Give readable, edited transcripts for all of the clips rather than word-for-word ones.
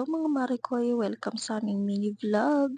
Hello mga Marikoy, welcome sa aming mini vlog.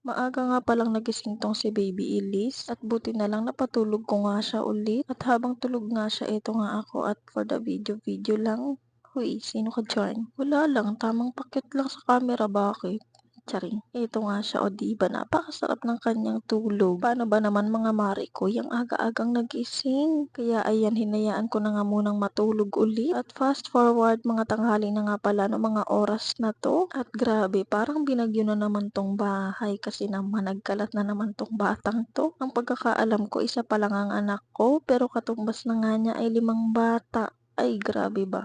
Maaga nga palang nagising tong si Baby Elise at buti na lang napatulog ko nga siya ulit. At habang tulog nga siya, ito nga ako at for the video lang. Huy, sino ka dyan? Wala lang, tamang pakit lang sa camera, bakit? Charing. Ito nga siya, o diba napakasarap ng kanyang tulog. Paano ba naman mga mari ko, yung aga-agang nagising. Kaya ayan, hinayaan ko na nga munang matulog ulit. At fast forward, mga tanghali na nga pala no mga oras na to. At grabe, parang binagyo na naman tong bahay kasi naman nagkalat na naman tong batang to. Ang pagkakaalam ko, isa pa lang ang anak ko, pero katumbas na nga niya ay 5 bata. Ay, grabe ba?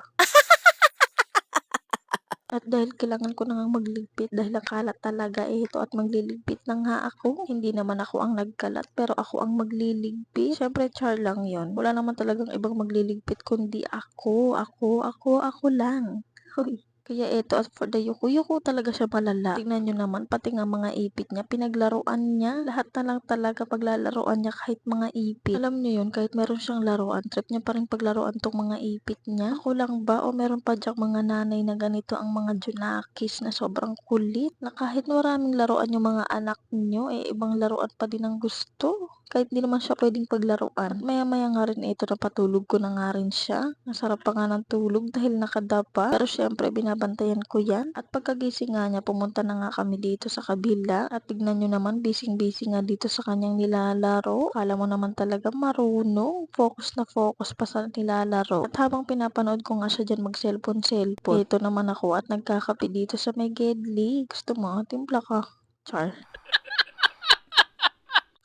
At dahil kailangan ko na ngang magligpit dahil ang kalat talaga ito at magliligpit na nga ako. Hindi naman ako ang nagkalat pero ako ang magliligpit. Syempre char lang yon. Wala naman talagang ibang magliligpit kundi ako lang. Hoy. Kaya eto, at for the yuko-yuko talaga siya malala. Tignan nyo naman, pati nga mga ipit niya, pinaglaruan niya. Lahat na lang talaga paglalaruan niya kahit mga ipit. Alam nyo yun, kahit meron siyang laruan, trip niya pa rin paglaruan tong mga ipit niya. Ako lang ba o meron pa dyang mga nanay na ganito ang mga junakis na sobrang kulit? Na kahit maraming laruan yung mga anak nyo, ibang laruan pa din ang gusto. Kahit di naman siya pwedeng paglaruan. At maya-maya nga rin ito, napatulog ko na nga rin siya. Masarap pa nga ng tulog dahil nakadapa. Pero syempre, binabantayan ko yan. At pagkagising nga niya, pumunta na nga kami dito sa kabila. At tignan nyo naman, busy-busy nga dito sa kanyang nilalaro. Kala mo naman talaga marunong. Focus na focus pa sa nilalaro. At habang pinapanood ko nga siya dyan mag-cellphone. Ito naman ako at nagkakape dito sa may gedli. Gusto mo? Timpla ka. Char.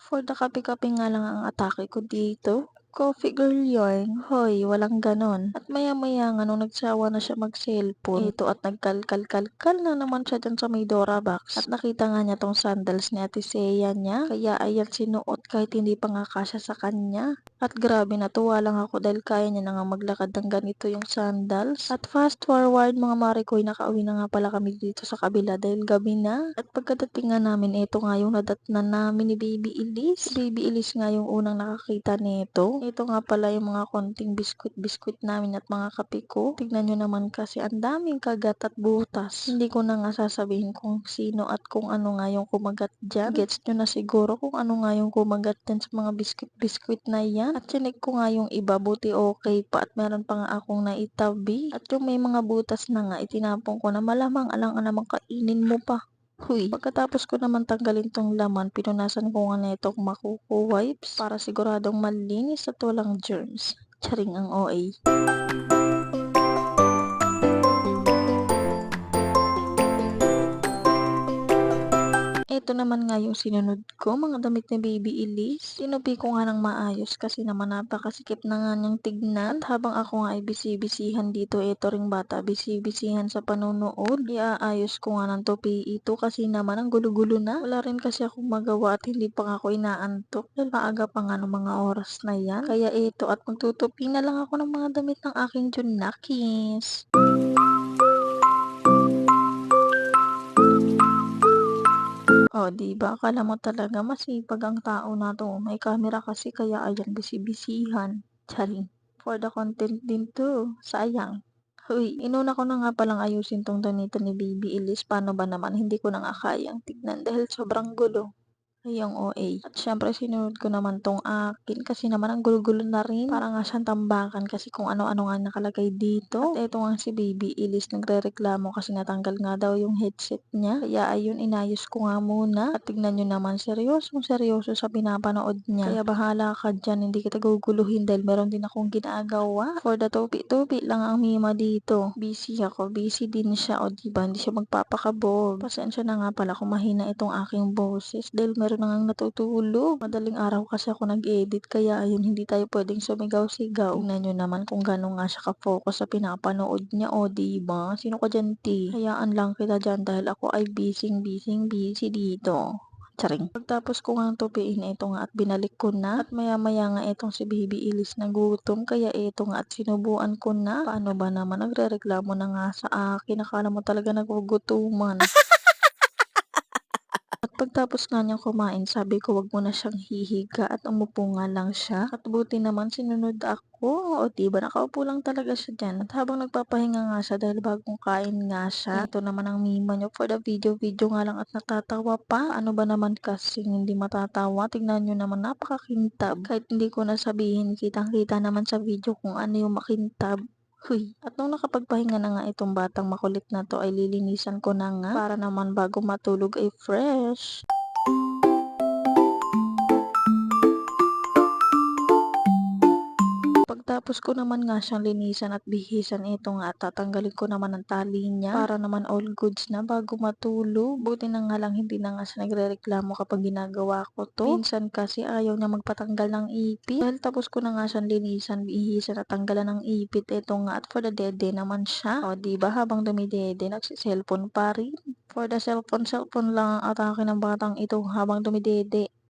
For the kape-kape nga lang ang atake ko dito. Coffee girl yarn. Hoy, walang ganon. At maya-maya nga nung nagsawa na siya mag-cellphone, ito at nagkalkal-kalkal na naman siya dyan sa may Dora box. At nakita nga niya tong sandals ni Ate Seya niya. Kaya ayan sinuot kahit hindi pa nga kasya sa kanya. At grabe, natuwa lang ako dahil kaya niya na nga maglakad ng ganito yung sandals. At fast forward mga marikoy, nakauwi na nga pala kami dito sa kabila dahil gabi na. At pagkadating nga namin, ito nga yung nadatnan namin ni Baby Elise. Si Baby Elise nga yung unang nakakita nito. Ito nga pala yung mga konting biskwit-biskwit namin at mga kape ko. Tignan nyo naman kasi ang daming kagat at butas. Hindi ko na nga sasabihin kung sino at kung ano nga yung kumagat dyan. Gets nyo na siguro kung ano nga yung kumagat dyan sa mga biskwit-biskwit na yan. At chinek ko nga yung iba, buti okay pa at meron pa nga akong naitabi. At yung may mga butas na nga, itinapon ko na malamang alang namang kainin mo pa. Huy. Pagkatapos ko naman tanggalin tong laman, pinunasan ko nga na itong makuko wipes para siguradong malinis at walang germs. Charing ang OA. Ito naman nga yung sinunod ko, mga damit ni Baby Elise. Tinupi ko nga ng maayos kasi naman napakasikip na nga niyang tignan. At habang ako nga ay bisibisihan dito, ito ring bata bisibisihan sa panunood. Iaayos ko nga ng tupi ito kasi naman ang gulo-gulo na. Wala rin kasi akong magawa at hindi pa nga ako inaantok. Dahil maaga pa nga ng mga oras na yan. Kaya ito at magtutupi na lang ako ng mga damit ng aking junakis. Oh, 'di ba? Akala mo talaga masipag ang tao na 'to. May camera kasi kaya ayan bisibisihan. Charing. For the content din 'to. Sayang. Hoy, inuna ko na nga palang ayusin 'tong donito ni Baby Elise. Paano ba naman hindi ko na nga kayang tignan dahil sobrang gulo. Yung OA. At syempre sinunod ko naman tong akin kasi naman ang gulo-gulo na rin. Para nga siyang tambakan kasi kung ano-ano nga nakalagay dito. At eto nga si Baby Elise nagrereklamo kasi natanggal nga daw yung headset niya. Kaya ayun, inayos ko nga muna. At tignan nyo naman, seryosong seryoso sa pinapanood niya. Kaya bahala ka dyan, hindi kita guguluhin dahil meron din akong ginagawa. For the topi-topi lang ang mima dito. Busy ako, busy din siya. O diba, hindi siya magpapakabog. Pasensya na nga pala kung mahina itong aking boses dahil meron na ngang natutulog. Madaling araw kasi ako nag-edit kaya ayun, hindi tayo pwedeng sumigaw-sigaw. Tingnan nyo naman kung gano'n nga siya ka-focus sa pinapanood niya. O diba? Sino ka dyan, ti? Hayaan lang kita dyan dahil ako ay busy dito. Charing. Pagtapos ko nga tupiin ito nga at binalik ko na. At maya-maya nga itong si Baby Elise nagutom. Kaya ito nga at sinubuan ko na. Paano ba naman? Nagrereklamo na nga sa akin. Akala mo talaga nagugutuman. At Pagtapos nga niyang kumain sabi ko wag mo na siyang hihiga at umupo nga lang siya at buti naman sinunod ako. O 'di ba nakaupo lang talaga siya diyan at habang nagpapahinga nga siya dahil bagong kain nga siya, ito naman ang mima niyo for the video nga lang at natatawa pa. Ano ba naman kasing hindi matatawa, tignan niyo naman napakakintab. Kahit hindi ko na sabihin kitang-kita naman sa video kung ano yung makintab. Huy, at nung nakapagpahinga na nga itong batang makulit na 'to ay lilinisan ko na nga para naman bago matulog ay fresh. Pagtapos ko naman nga siyang linisan at bihisan, ito nga at tatanggalin ko naman ang tali niya para naman all goods na bago matulog. Buti na nga lang hindi na nga siya nagrereklamo kapag ginagawa ko 'to. Minsan kasi ayaw niya magpatanggal ng ipit. Dahil tapos ko na nga siyang linisan, bihisan at tanggalan ng ipit, ito nga at for the dede naman siya. O 'di ba habang dumidede nagse-cellphone pa rin. For the cellphone lang ang atake ng batang ito habang dumidede.